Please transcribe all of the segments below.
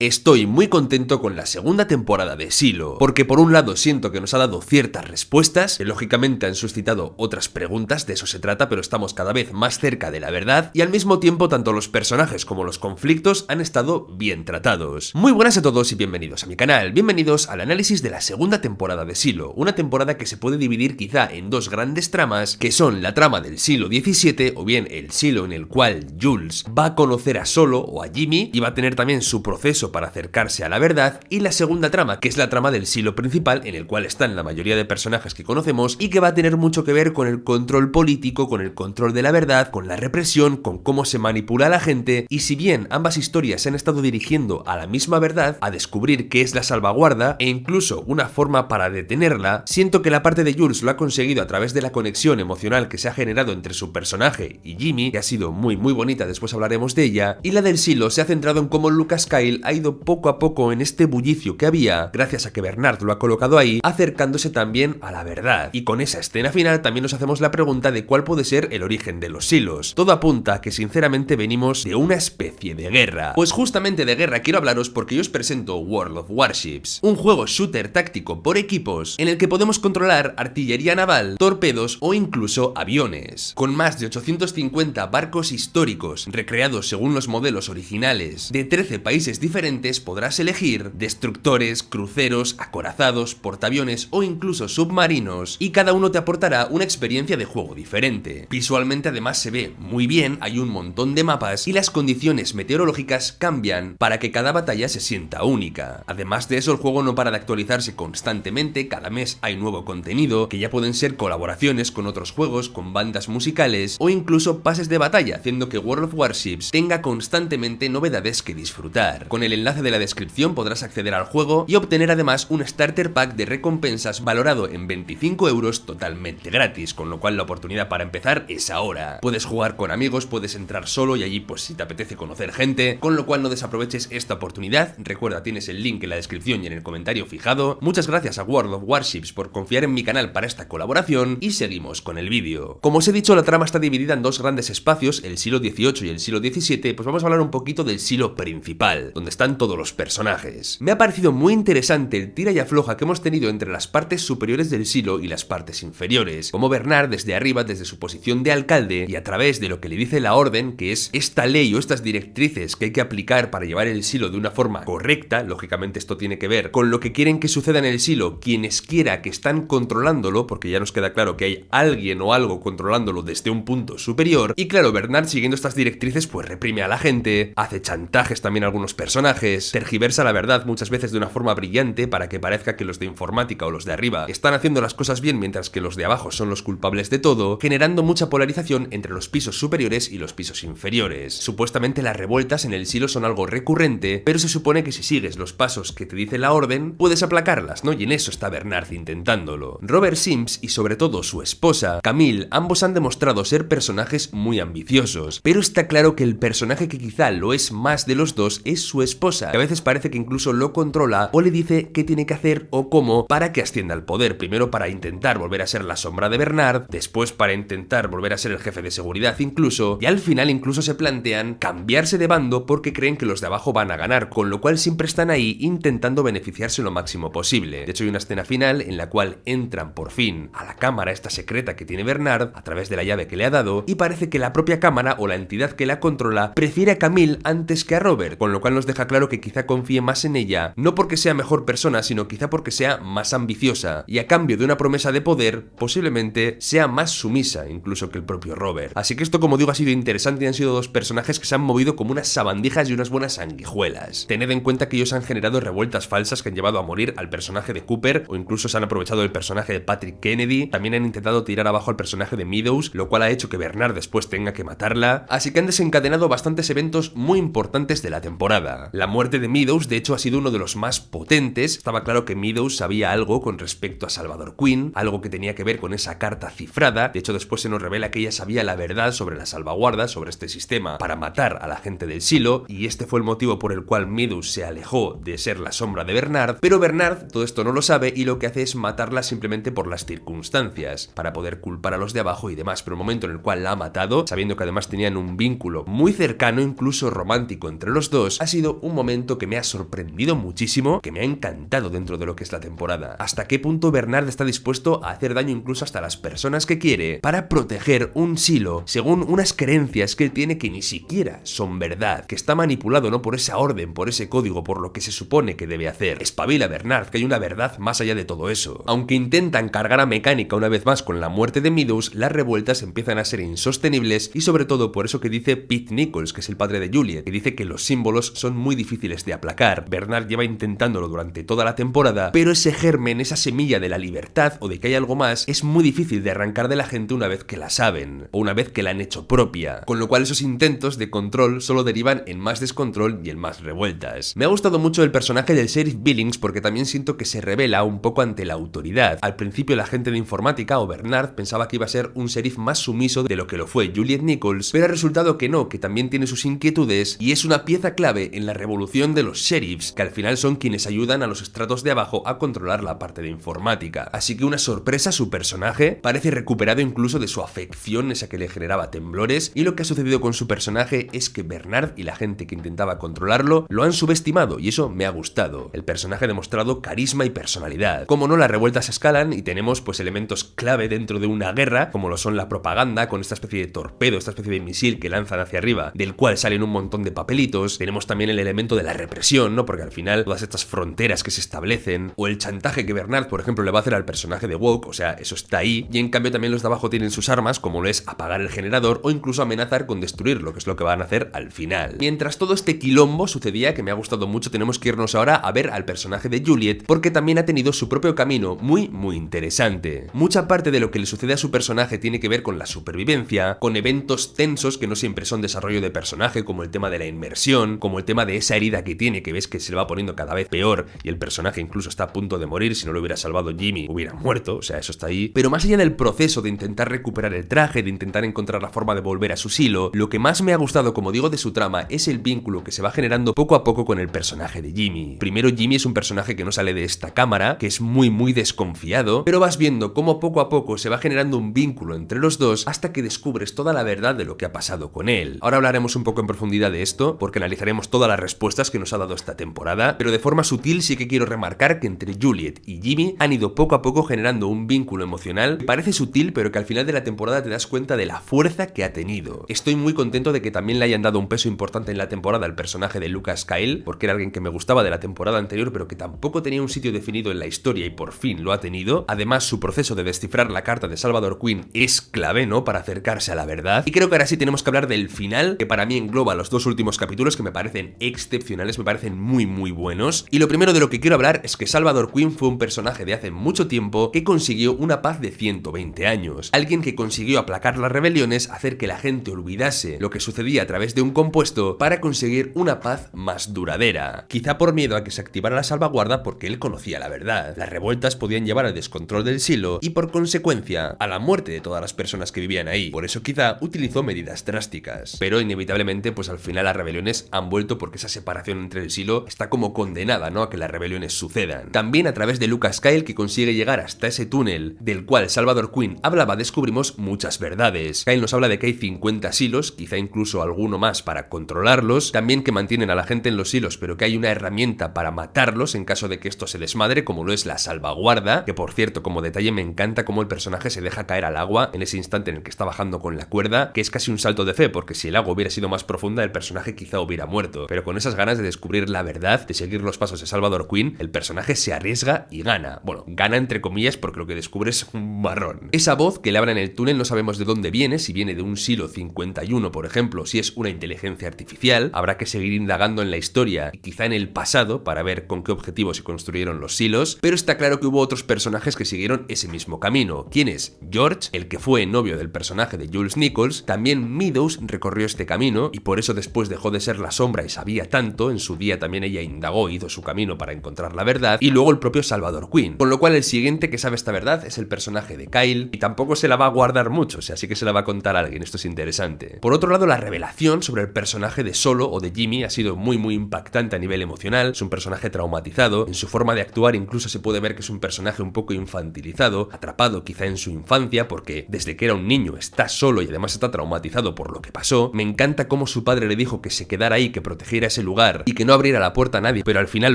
Estoy muy contento con la segunda temporada de Silo, porque por un lado siento que nos ha dado ciertas respuestas, que lógicamente han suscitado otras preguntas, de eso se trata, pero estamos cada vez más cerca de la verdad, y al mismo tiempo tanto los personajes como los conflictos han estado bien tratados. Muy buenas a todos y bienvenidos a mi canal, bienvenidos al análisis de la segunda temporada de Silo, una temporada que se puede dividir quizá en dos grandes tramas, que son la trama del Silo 17, o bien el Silo en el cual Jules va a conocer a Solo o a Jimmy, y va a tener también su proceso para acercarse a la verdad, y la segunda trama, que es la trama del Silo principal, en el cual están la mayoría de personajes que conocemos y que va a tener mucho que ver con el control político, con el control de la verdad, con la represión, con cómo se manipula a la gente. Y si bien ambas historias se han estado dirigiendo a la misma verdad, a descubrir qué es la salvaguarda e incluso una forma para detenerla, siento que la parte de Jules lo ha conseguido a través de la conexión emocional que se ha generado entre su personaje y Jimmy, que ha sido muy bonita, después hablaremos de ella, y la del Silo se ha centrado en cómo Lucas Kyle ha ido poco a poco en este bullicio que había, gracias a que Bernard lo ha colocado ahí, acercándose también a la verdad. Y con esa escena final también nos hacemos la pregunta de cuál puede ser el origen de los silos. Todo apunta a que sinceramente venimos de una especie de guerra. Pues justamente de guerra quiero hablaros porque yo os presento World of Warships, un juego shooter táctico por equipos en el que podemos controlar artillería naval, torpedos o incluso aviones. Con más de 850 barcos históricos recreados según los modelos originales de 13 países diferentes, podrás elegir destructores, cruceros, acorazados, portaaviones o incluso submarinos, y cada uno te aportará una experiencia de juego diferente. Visualmente además se ve muy bien, hay un montón de mapas y las condiciones meteorológicas cambian para que cada batalla se sienta única. Además de eso, el juego no para de actualizarse constantemente, cada mes hay nuevo contenido, que ya pueden ser colaboraciones con otros juegos, con bandas musicales o incluso pases de batalla, haciendo que World of Warships tenga constantemente novedades que disfrutar. Con el enlace de la descripción podrás acceder al juego y obtener además un starter pack de recompensas valorado en 25 € totalmente gratis, con lo cual la oportunidad para empezar es ahora. Puedes jugar con amigos, puedes entrar solo y allí pues si te apetece conocer gente, con lo cual no desaproveches esta oportunidad. Recuerda, tienes el link en la descripción y en el comentario fijado. Muchas gracias a World of Warships por confiar en mi canal para esta colaboración y seguimos con el vídeo. Como os he dicho, la trama está dividida en dos grandes espacios, el Silo 18 y el Silo 17, pues vamos a hablar un poquito del Silo principal, donde están todos los personajes. Me ha parecido muy interesante el tira y afloja que hemos tenido entre las partes superiores del Silo y las partes inferiores, como Bernard desde arriba, desde su posición de alcalde, y a través de lo que le dice la orden, que es esta ley o estas directrices que hay que aplicar para llevar el Silo de una forma correcta. Lógicamente esto tiene que ver con lo que quieren que suceda en el Silo quienes quiera que están controlándolo, porque ya nos queda claro que hay alguien o algo controlándolo desde un punto superior, y claro, Bernard siguiendo estas directrices pues reprime a la gente, hace chantajes también a algunos personajes, tergiversa la verdad muchas veces de una forma brillante para que parezca que los de informática o los de arriba están haciendo las cosas bien mientras que los de abajo son los culpables de todo, generando mucha polarización entre los pisos superiores y los pisos inferiores. Supuestamente las revueltas en el Silo son algo recurrente, pero se supone que si sigues los pasos que te dice la orden, puedes aplacarlas, ¿no? Y en eso está Bernard intentándolo. Robert Sims y sobre todo su esposa, Camille, ambos han demostrado ser personajes muy ambiciosos, pero está claro que el personaje que quizá lo es más de los dos es su esposa, que a veces parece que incluso lo controla o le dice qué tiene que hacer o cómo para que ascienda al poder, primero para intentar volver a ser la sombra de Bernard, después para intentar volver a ser el jefe de seguridad incluso, y al final incluso se plantean cambiarse de bando porque creen que los de abajo van a ganar, con lo cual siempre están ahí intentando beneficiarse lo máximo posible. De hecho hay una escena final en la cual entran por fin a la cámara esta secreta que tiene Bernard a través de la llave que le ha dado, y parece que la propia cámara o la entidad que la controla prefiere a Camille antes que a Robert, con lo cual nos deja claro que quizá confíe más en ella, no porque sea mejor persona, sino quizá porque sea más ambiciosa, y a cambio de una promesa de poder, posiblemente sea más sumisa incluso que el propio Robert. Así que esto, como digo, ha sido interesante y han sido dos personajes que se han movido como unas sabandijas y unas buenas sanguijuelas. Tened en cuenta que ellos han generado revueltas falsas que han llevado a morir al personaje de Cooper, o incluso se han aprovechado del personaje de Patrick Kennedy. También han intentado tirar abajo al personaje de Meadows, lo cual ha hecho que Bernard después tenga que matarla. Así que han desencadenado bastantes eventos muy importantes de la temporada. La muerte de Meadows de hecho ha sido uno de los más potentes. Estaba claro que Meadows sabía algo con respecto a Salvador Quinn, algo que tenía que ver con esa carta cifrada. De hecho después se nos revela que ella sabía la verdad sobre la salvaguarda, sobre este sistema para matar a la gente del Silo, y este fue el motivo por el cual Meadows se alejó de ser la sombra de Bernard, pero Bernard todo esto no lo sabe y lo que hace es matarla simplemente por las circunstancias, para poder culpar a los de abajo y demás, pero el momento en el cual la ha matado, sabiendo que además tenían un vínculo muy cercano, incluso romántico entre los dos, ha sido un un momento que me ha sorprendido muchísimo, que me ha encantado dentro de lo que es la temporada. Hasta qué punto Bernard está dispuesto a hacer daño incluso hasta a las personas que quiere para proteger un silo según unas creencias que él tiene que ni siquiera son verdad, que está manipulado no por esa orden, por ese código, por lo que se supone que debe hacer. Espabila Bernard, que hay una verdad más allá de todo eso. Aunque intentan cargar a Mecánica una vez más con la muerte de Meadows, las revueltas empiezan a ser insostenibles y sobre todo por eso que dice Pete Nichols, que es el padre de Juliet, que dice que los símbolos son muy difíciles de aplacar. Bernard lleva intentándolo durante toda la temporada, pero ese germen, esa semilla de la libertad o de que hay algo más, es muy difícil de arrancar de la gente una vez que la saben, o una vez que la han hecho propia, con lo cual esos intentos de control solo derivan en más descontrol y en más revueltas. Me ha gustado mucho el personaje del sheriff Billings porque también siento que se revela un poco ante la autoridad. Al principio la gente de informática o Bernard pensaba que iba a ser un sheriff más sumiso de lo que lo fue Juliet Nichols, pero ha resultado que no, que también tiene sus inquietudes y es una pieza clave en la revolución de los sheriffs, que al final son quienes ayudan a los estratos de abajo a controlar la parte de informática. Así que una sorpresa, su personaje parece recuperado incluso de su afección, esa que le generaba temblores, y lo que ha sucedido con su personaje es que Bernard y la gente que intentaba controlarlo lo han subestimado y eso me ha gustado. El personaje ha demostrado carisma y personalidad. Como no, las revueltas escalan y tenemos pues elementos clave dentro de una guerra, como lo son la propaganda con esta especie de torpedo, esta especie de misil que lanzan hacia arriba, del cual salen un montón de papelitos. Tenemos también el elemento de la represión, ¿no? Porque al final todas estas fronteras que se establecen, o el chantaje que Bernard, por ejemplo, le va a hacer al personaje de Woke, o sea, eso está ahí, y en cambio también los de abajo tienen sus armas, como lo es apagar el generador o incluso amenazar con destruirlo, que es lo que van a hacer al final. Mientras todo este quilombo sucedía, que me ha gustado mucho, tenemos que irnos ahora a ver al personaje de Juliet, porque también ha tenido su propio camino muy interesante. Mucha parte de lo que le sucede a su personaje tiene que ver con la supervivencia, con eventos tensos que no siempre son desarrollo de personaje, como el tema de la inmersión, como el tema de esa herida que tiene, que ves que se le va poniendo cada vez peor y el personaje incluso está a punto de morir. Si no lo hubiera salvado Jimmy, hubiera muerto, o sea, eso está ahí. Pero más allá del proceso de intentar recuperar el traje, de intentar encontrar la forma de volver a su silo, lo que más me ha gustado, como digo, de su trama es el vínculo que se va generando poco a poco con el personaje de Jimmy. Primero, Jimmy es un personaje que no sale de esta cámara, que es muy desconfiado, pero vas viendo cómo poco a poco se va generando un vínculo entre los dos hasta que descubres toda la verdad de lo que ha pasado con él. Ahora hablaremos un poco en profundidad de esto, porque analizaremos todas las respuestas que nos ha dado esta temporada, pero de forma sutil sí que quiero remarcar que entre Juliet y Jimmy han ido poco a poco generando un vínculo emocional que parece sutil, pero que al final de la temporada te das cuenta de la fuerza que ha tenido. Estoy muy contento de que también le hayan dado un peso importante en la temporada al personaje de Lucas Kyle, porque era alguien que me gustaba de la temporada anterior, pero que tampoco tenía un sitio definido en la historia y por fin lo ha tenido. Además, su proceso de descifrar la carta de Salvador Quinn es clave, ¿no?, para acercarse a la verdad. Y creo que ahora sí tenemos que hablar del final, que para mí engloba los dos últimos capítulos, que me parecen excepcionales, me parecen muy buenos. Y lo primero de lo que quiero hablar es que Salvador Quinn fue un personaje de hace mucho tiempo que consiguió una paz de 120 años. Alguien que consiguió aplacar las rebeliones, hacer que la gente olvidase lo que sucedía a través de un compuesto para conseguir una paz más duradera. Quizá por miedo a que se activara la salvaguarda, porque él conocía la verdad. Las revueltas podían llevar al descontrol del silo y por consecuencia a la muerte de todas las personas que vivían ahí. Por eso quizá utilizó medidas drásticas. Pero inevitablemente pues al final las rebeliones han vuelto, porque esa separación entre el silo está como condenada, ¿no?, a que las rebeliones sucedan. También a través de Lucas Kyle, que consigue llegar hasta ese túnel del cual Salvador Quinn hablaba, descubrimos muchas verdades. Kyle nos habla de que hay 50 silos, quizá incluso alguno más para controlarlos, también que mantienen a la gente en los silos, pero que hay una herramienta para matarlos en caso de que esto se desmadre, como lo es la salvaguarda, que por cierto, como detalle, me encanta cómo el personaje se deja caer al agua en ese instante en el que está bajando con la cuerda, que es casi un salto de fe, porque si el agua hubiera sido más profunda, el personaje quizá hubiera muerto. Pero con esas ganas de descubrir la verdad, de seguir los pasos de Salvador Quinn, el personaje se arriesga y gana. Bueno, gana entre comillas, porque lo que descubre es un marrón. Esa voz que le habla en el túnel no sabemos de dónde viene, si viene de un silo 51, por ejemplo, si es una inteligencia artificial. Habrá que seguir indagando en la historia y quizá en el pasado para ver con qué objetivo se construyeron los silos, pero está claro que hubo otros personajes que siguieron ese mismo camino. ¿Quién es? George, el que fue novio del personaje de Jules Nichols. También Meadows recorrió este camino y por eso después dejó de ser la sombra y sabía tanto. En su día también ella indagó, hizo su camino para encontrar la verdad, y luego el propio Salvador Quinn. Con lo cual el siguiente que sabe esta verdad es el personaje de Kyle, y tampoco se la va a guardar mucho, o sea, sí que se la va a contar a alguien. Esto es interesante. Por otro lado, la revelación sobre el personaje de Solo o de Jimmy ha sido muy impactante a nivel emocional. Es un personaje traumatizado, en su forma de actuar incluso se puede ver que es un personaje un poco infantilizado, atrapado quizá en su infancia, porque desde que era un niño está solo y además está traumatizado por lo que pasó. Me encanta cómo su padre le dijo que se quedara ahí, que protegiera ese ese lugar y que no abriera la puerta a nadie, pero al final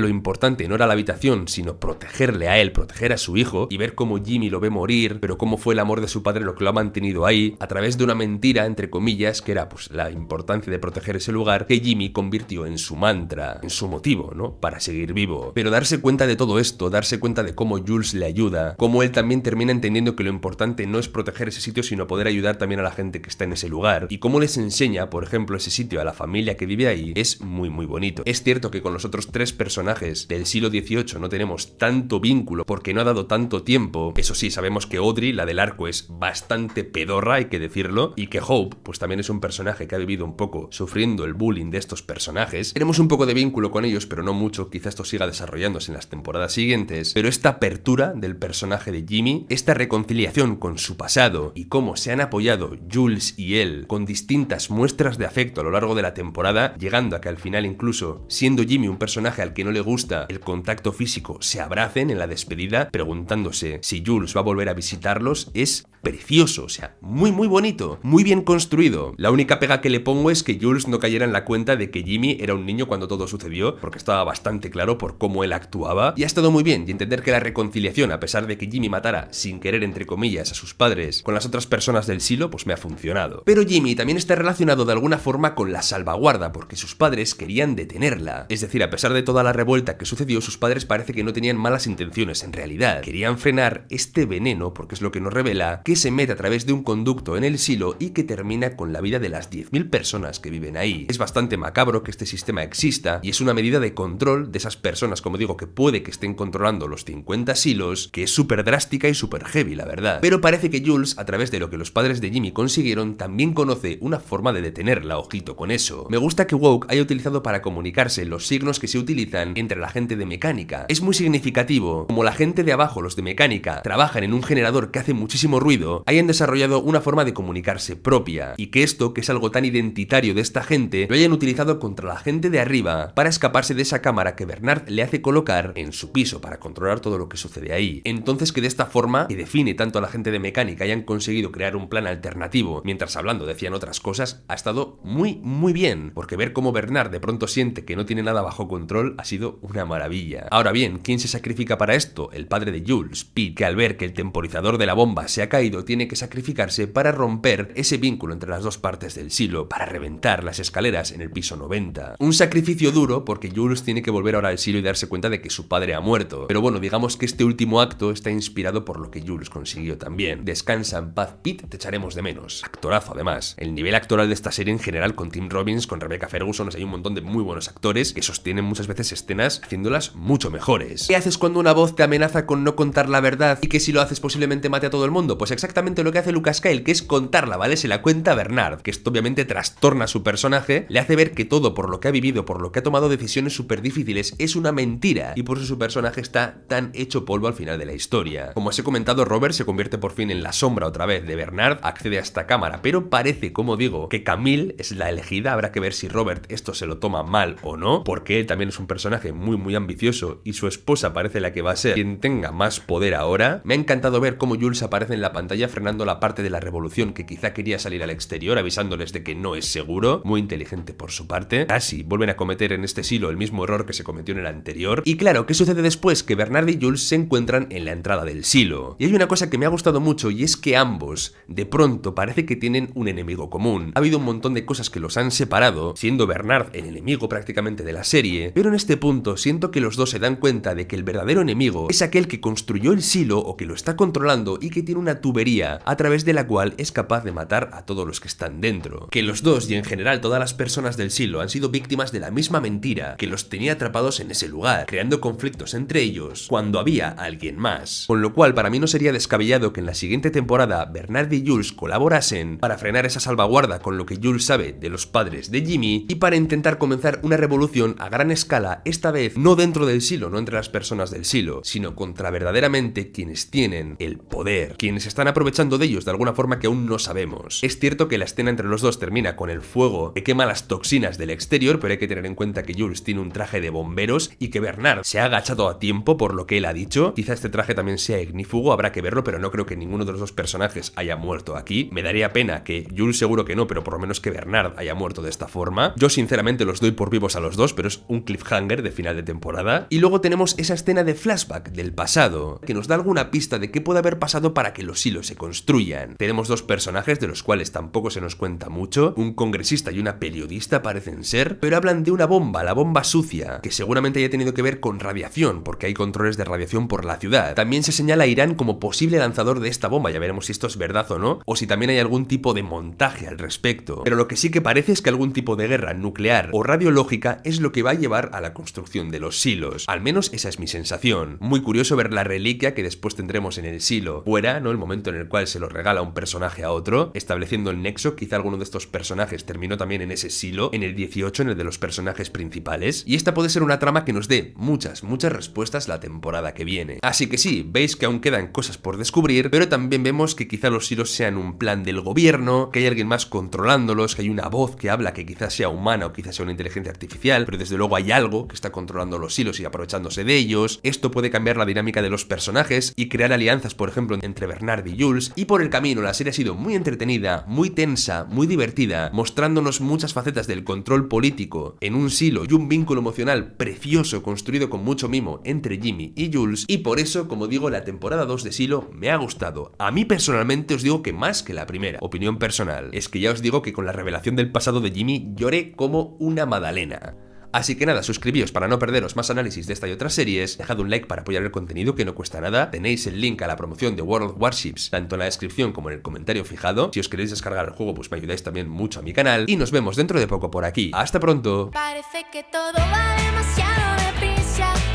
lo importante no era la habitación, sino protegerle a él, proteger a su hijo, y ver cómo Jimmy lo ve morir, pero cómo fue el amor de su padre lo que lo ha mantenido ahí, a través de una mentira, entre comillas, que era pues la importancia de proteger ese lugar, que Jimmy convirtió en su mantra, en su motivo, ¿no? Para seguir vivo. Pero darse cuenta de todo esto, darse cuenta de cómo Jules le ayuda, cómo él también termina entendiendo que lo importante no es proteger ese sitio, sino poder ayudar también a la gente que está en ese lugar, y cómo les enseña, por ejemplo, ese sitio a la familia que vive ahí, es muy muy bonito. Es cierto que con los otros tres personajes del siglo XVIII no tenemos tanto vínculo porque no ha dado tanto tiempo. Eso sí, sabemos que Audrey, la del arco, es bastante pedorra, hay que decirlo, y que Hope, pues también es un personaje que ha vivido un poco sufriendo el bullying de estos personajes. Tenemos un poco de vínculo con ellos, pero no mucho, quizás esto siga desarrollándose en las temporadas siguientes, pero esta apertura del personaje de Jimmy, esta reconciliación con su pasado y cómo se han apoyado Jules y él con distintas muestras de afecto a lo largo de la temporada, llegando a que al final, incluso siendo Jimmy un personaje al que no le gusta el contacto físico, se abracen en la despedida preguntándose si Jules va a volver a visitarlos, es precioso, o sea, muy muy bonito, muy bien construido. La única pega que le pongo es que Jules no cayera en la cuenta de que Jimmy era un niño cuando todo sucedió, porque estaba bastante claro por cómo él actuaba, y ha estado muy bien, y entender que la reconciliación, a pesar de que Jimmy matara sin querer, entre comillas, a sus padres con las otras personas del silo, pues me ha funcionado. Pero Jimmy también está relacionado de alguna forma con la salvaguarda, porque sus padres querían detenerla. Es decir, a pesar de toda la revuelta que sucedió, sus padres parece que no tenían malas intenciones en realidad. Querían frenar este veneno, porque es lo que nos revela, que se mete a través de un conducto en el silo y que termina con la vida de las 10.000 personas que viven ahí. Es bastante macabro que este sistema exista y es una medida de control de esas personas, como digo, que puede que estén controlando los 50 silos, que es súper drástica y súper heavy, la verdad. Pero parece que Jules, a través de lo que los padres de Jimmy consiguieron, también conoce una forma de detenerla, ojito con eso. Me gusta que Woke haya utilizado para comunicarse los signos que se utilizan entre la gente de mecánica. Es muy significativo, como la gente de abajo, los de mecánica, trabajan en un generador que hace muchísimo ruido, hayan desarrollado una forma de comunicarse propia, y que esto, que es algo tan identitario de esta gente, lo hayan utilizado contra la gente de arriba para escaparse de esa cámara que Bernard le hace colocar en su piso para controlar todo lo que sucede ahí. Entonces, que de esta forma, que define tanto a la gente de mecánica, hayan conseguido crear un plan alternativo, mientras hablando decían otras cosas, ha estado muy muy bien, porque ver cómo Bernard de pronto siente que no tiene nada bajo control ha sido una maravilla. Ahora bien, ¿quién se sacrifica para esto? El padre de Jules, Pete, que al ver que el temporizador de la bomba se ha caído, tiene que sacrificarse para romper ese vínculo entre las dos partes del silo, para reventar las escaleras en el piso 90. Un sacrificio duro porque Jules tiene que volver ahora al silo y darse cuenta de que su padre ha muerto. Pero bueno, digamos que este último acto está inspirado por lo que Jules consiguió también. Descansa en paz, Pete, te echaremos de menos. Actorazo además. El nivel actoral de esta serie en general, con Tim Robbins, con Rebecca Ferguson, hay un montón de muy buenos actores que sostienen muchas veces escenas haciéndolas mucho mejores. ¿Qué haces cuando una voz te amenaza con no contar la verdad y que si lo haces posiblemente mate a todo el mundo? Pues exactamente lo que hace Lucas Kyle, que es contarla, ¿vale? Se la cuenta a Bernard, que esto obviamente trastorna a su personaje, le hace ver que todo por lo que ha vivido, por lo que ha tomado decisiones súper difíciles, es una mentira, y por eso su personaje está tan hecho polvo al final de la historia. Como os he comentado, Robert se convierte por fin en la sombra otra vez de Bernard, accede a esta cámara, pero parece, como digo, que Camille es la elegida. Habrá que ver si Robert esto se lo toma mal o no, porque él también es un personaje muy muy ambicioso y su esposa parece la que va a ser quien tenga más poder ahora. Me ha encantado ver cómo Jules aparece en la pantalla frenando la parte de la revolución que quizá quería salir al exterior, avisándoles de que no es seguro. Muy inteligente por su parte. Casi vuelven a cometer en este silo el mismo error que se cometió en el anterior. Y claro, ¿qué sucede después? Que Bernard y Jules se encuentran en la entrada del silo. Y hay una cosa que me ha gustado mucho, y es que ambos, de pronto, parece que tienen un enemigo común. Ha habido un montón de cosas que los han separado, siendo Bernard el enemigo prácticamente de la serie, pero en este punto siento que los dos se dan cuenta de que el verdadero enemigo es aquel que construyó el silo o que lo está controlando y que tiene una tubería a través de la cual es capaz de matar a todos los que están dentro. Que los dos, y en general todas las personas del silo, han sido víctimas de la misma mentira que los tenía atrapados en ese lugar, creando conflictos entre ellos cuando había alguien más. Con lo cual, para mí no sería descabellado que en la siguiente temporada Bernard y Jules colaborasen para frenar esa salvaguarda con lo que Jules sabe de los padres de Jimmy y para intentar comenzar una revolución a gran escala, esta vez no dentro del silo, no entre las personas del silo, sino contra verdaderamente quienes tienen el poder, quienes están aprovechando de ellos de alguna forma que aún no sabemos. Es cierto que la escena entre los dos termina con el fuego que quema las toxinas del exterior, pero hay que tener en cuenta que Jules tiene un traje de bomberos y que Bernard se ha agachado a tiempo por lo que él ha dicho. Quizá este traje también sea ignífugo, habrá que verlo, pero no creo que ninguno de los dos personajes haya muerto aquí. Me daría pena que Jules, seguro que no, pero por lo menos que Bernard haya muerto de esta forma. Yo sinceramente los doy por vivos a los dos, pero es un cliffhanger de final de temporada. Y luego tenemos esa escena de flashback del pasado, que nos da alguna pista de qué puede haber pasado para que los hilos se construyan. Tenemos dos personajes de los cuales tampoco se nos cuenta mucho, un congresista y una periodista parecen ser, pero hablan de una bomba, la bomba sucia, que seguramente haya tenido que ver con radiación, porque hay controles de radiación por la ciudad. También se señala a Irán como posible lanzador de esta bomba, ya veremos si esto es verdad o no, o si también hay algún tipo de montaje al respecto. Pero lo que sí que parece es que algún tipo de guerra nuclear o radiológica es lo que va a llevar a la construcción de los silos. Al menos esa es mi sensación. Muy curioso ver la reliquia que después tendremos en el silo fuera, ¿no? El momento en el cual se lo regala un personaje a otro, estableciendo el nexo. Quizá alguno de estos personajes terminó también en ese silo, en el 18, en el de los personajes principales. Y esta puede ser una trama que nos dé muchas respuestas la temporada que viene. Así que sí, veis que aún quedan cosas por descubrir, pero también vemos que quizá los silos sean un plan del gobierno, que hay alguien más controlándolos, que hay una voz que habla que quizás sea humana o quizás sea una inteligencia artificial, pero desde luego hay algo que está controlando los hilos y aprovechándose de ellos. Esto puede cambiar la dinámica de los personajes y crear alianzas, por ejemplo, entre Bernard y Jules. Y por el camino la serie ha sido muy entretenida, muy tensa, muy divertida, mostrándonos muchas facetas del control político en un silo y un vínculo emocional precioso construido con mucho mimo entre Jimmy y Jules. Y por eso, como digo, la temporada 2 de Silo me ha gustado. A mí personalmente os digo que más que la primera. Opinión personal. Es que ya os digo que con la revelación del pasado de Jimmy lloré como una magdalena. Así que nada, suscribíos para no perderos más análisis de esta y otras series, dejad un like para apoyar el contenido que no cuesta nada, tenéis el link a la promoción de World of Warships tanto en la descripción como en el comentario fijado, si os queréis descargar el juego pues me ayudáis también mucho a mi canal y nos vemos dentro de poco por aquí. ¡Hasta pronto! Parece que todo va demasiado deprisa.